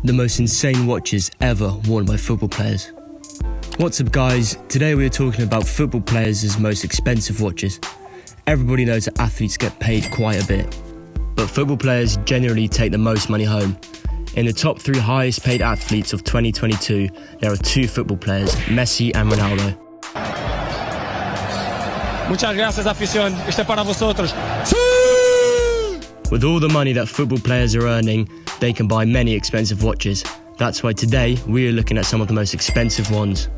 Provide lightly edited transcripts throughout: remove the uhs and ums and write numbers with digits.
the most insane watches ever worn by football players. What's up guys, today we are talking about football players' most expensive watches. Everybody knows that athletes get paid quite a bit, but football players generally take the most money home. In the top 3 highest paid athletes of 2022, there are 2 football players, Messi and Ronaldo. Muchas gracias, afición. Esto es para vosotros. With all the money that football players are earning, they can buy many expensive watches. That's why today we are looking at some of the most expensive ones.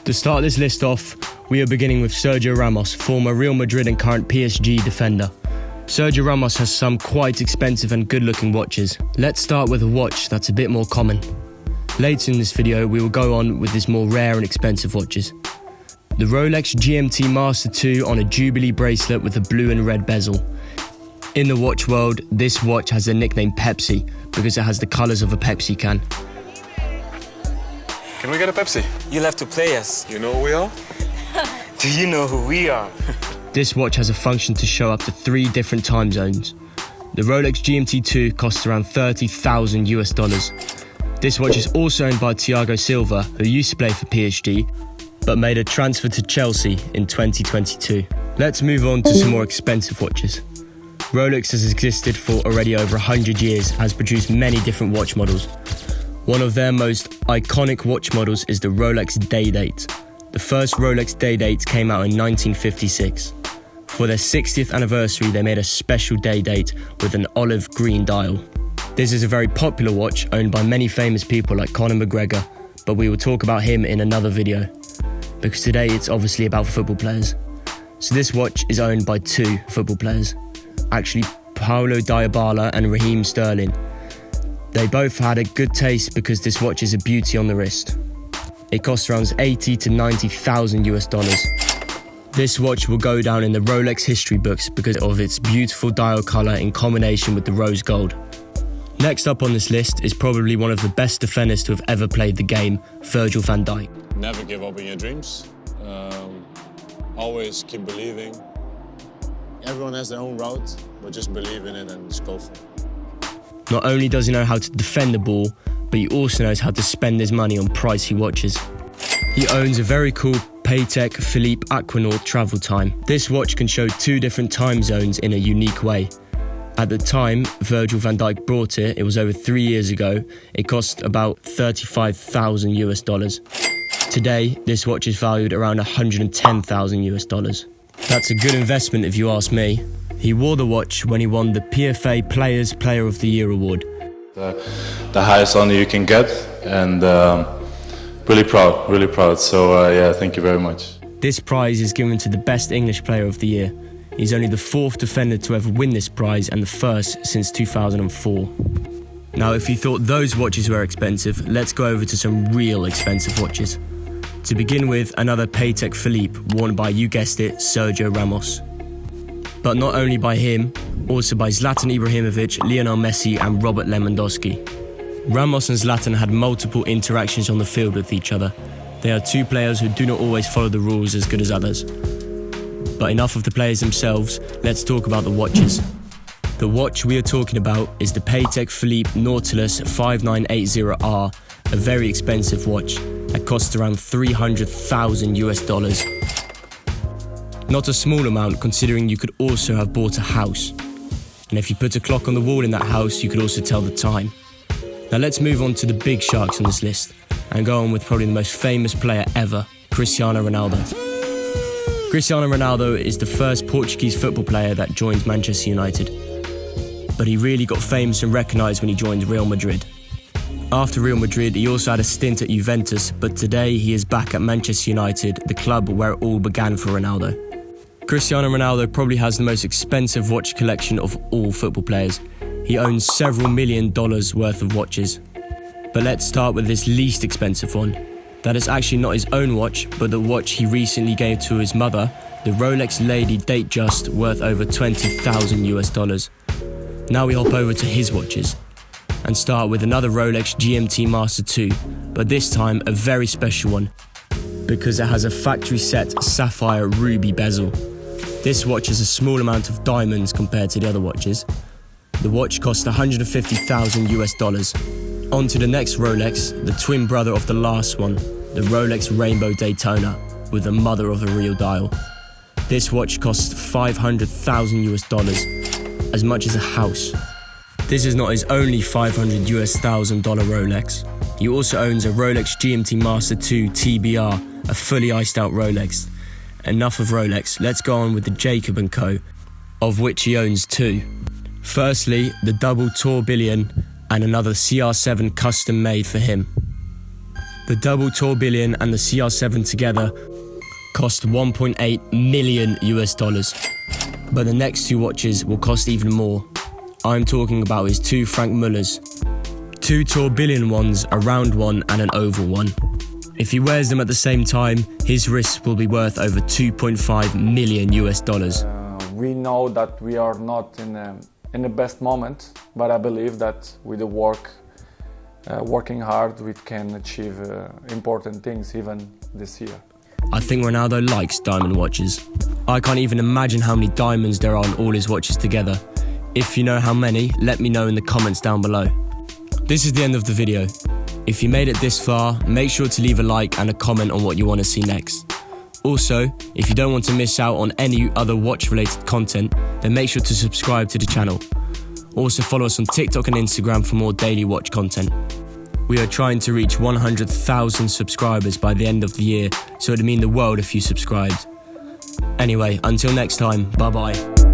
To start this list off, we are beginning with Sergio Ramos, former Real Madrid and current PSG defender. Sergio Ramos has some quite expensive and good-looking watches. Let's start with a watch that's a bit more common. Later in this video, we will go on with these more rare and expensive watches. The Rolex GMT Master 2 on a Jubilee bracelet with a blue and red bezel. In the watch world, this watch has the nickname Pepsi because it has the colours of a Pepsi can. Can we get a Pepsi? You'll have to play us. You know who we are? Do you know who we are? This watch has a function to show up to 3 different time zones. The Rolex GMT2 costs around $30,000 US. This watch is also owned by Thiago Silva, who used to play for PSG, but made a transfer to Chelsea in 2022. Let's move on to some more expensive watches. Rolex has existed for already over 100 years and has produced many different watch models. One of their most iconic watch models is the Rolex Day-Date. The first Rolex Day-Date came out in 1956. For their 60th anniversary, they made a special Day-Date with an olive green dial. This is a very popular watch owned by many famous people like Conor McGregor, but we will talk about him in another video, because today it's obviously about football players. So this watch is owned by 2 football players. Actually, Paulo Dybala and Raheem Sterling. They both had a good taste because this watch is a beauty on the wrist. It costs around $80,000 to $90,000 US. This watch will go down in the Rolex history books because of its beautiful dial colour in combination with the rose gold. Next up on this list is probably one of the best defenders to have ever played the game, Virgil Van Dijk. Never give up in your dreams. Always keep believing. Everyone has their own route, but just believe in it and just go for it. Not only does he know how to defend the ball, but he also knows how to spend his money on pricey watches. He owns a very cool Patek Philippe Aquanaut Travel Time. This watch can show 2 different time zones in a unique way. At the time Virgil van Dijk bought it, it was over 3 years ago, it cost about $35,000 US. Today, this watch is valued around $110,000 US. That's a good investment if you ask me. He wore the watch when he won the PFA Players Player of the Year award. The highest honor you can get, and really proud. So yeah, thank you very much. This prize is given to the best English player of the year. He's only the 4th defender to ever win this prize and the 1st since 2004. Now, if you thought those watches were expensive, let's go over to some real expensive watches. To begin with, another Patek Philippe worn by, you guessed it, Sergio Ramos. But not only by him, also by Zlatan Ibrahimovic, Lionel Messi and Robert Lewandoski. Ramos and Zlatan had multiple interactions on the field with each other. They are 2 players who do not always follow the rules as good as others. But enough of the players themselves, let's talk about the watches. The watch we are talking about is the Patek Philippe Nautilus 5980R, a very expensive watch that costs around $300,000 US. Not a small amount considering you could also have bought a house. And if you put a clock on the wall in that house, you could also tell the time. Now let's move on to the big sharks on this list and go on with probably the most famous player ever, Cristiano Ronaldo. Cristiano Ronaldo is the first Portuguese football player that joined Manchester United. But he really got famous and recognised when he joined Real Madrid. After Real Madrid, he also had a stint at Juventus, but today he is back at Manchester United, the club where it all began for Ronaldo. Cristiano Ronaldo probably has the most expensive watch collection of all football players. He owns several $1 million worth of watches. But let's start with this least expensive one. That is actually not his own watch, but the watch he recently gave to his mother, the Rolex Lady Datejust, worth over $20,000 US. Now we hop over to his watches and start with another Rolex GMT Master 2, but this time a very special one because it has a factory set sapphire ruby bezel. This watch has a small amount of diamonds compared to the other watches. The watch cost $150,000 US. On to the next Rolex, the twin brother of the last one, the Rolex Rainbow Daytona, with the mother of the real dial. This watch costs $500,000, as much as a house. This is not his only $500,000 Rolex. He also owns a Rolex GMT Master 2 TBR, a fully iced out Rolex. Enough of Rolex, let's go on with the Jacob & Co., of which he owns two. Firstly, the double tourbillon and another CR7 custom made for him. The double tourbillon and the CR7 together cost $1.8 million, but the next two watches will cost even more. I'm talking about his two Frank Mullers. Two tourbillon ones, a round one and an oval one. If he wears them at the same time, his wrists will be worth over $2.5 million. We know that we are not in the best moment, but I believe that with the working hard, we can achieve important things even this year. I think Ronaldo likes diamond watches. I can't even imagine how many diamonds there are on all his watches together. If you know how many, let me know in the comments down below. This is the end of the video. If you made it this far, make sure to leave a like and a comment on what you want to see next. Also, if you don't want to miss out on any other watch-related content, then make sure to subscribe to the channel. Also follow us on TikTok and Instagram for more daily watch content. We are trying to reach 100,000 subscribers by the end of the year, so it would mean the world if you subscribed. Anyway, until next time, bye bye.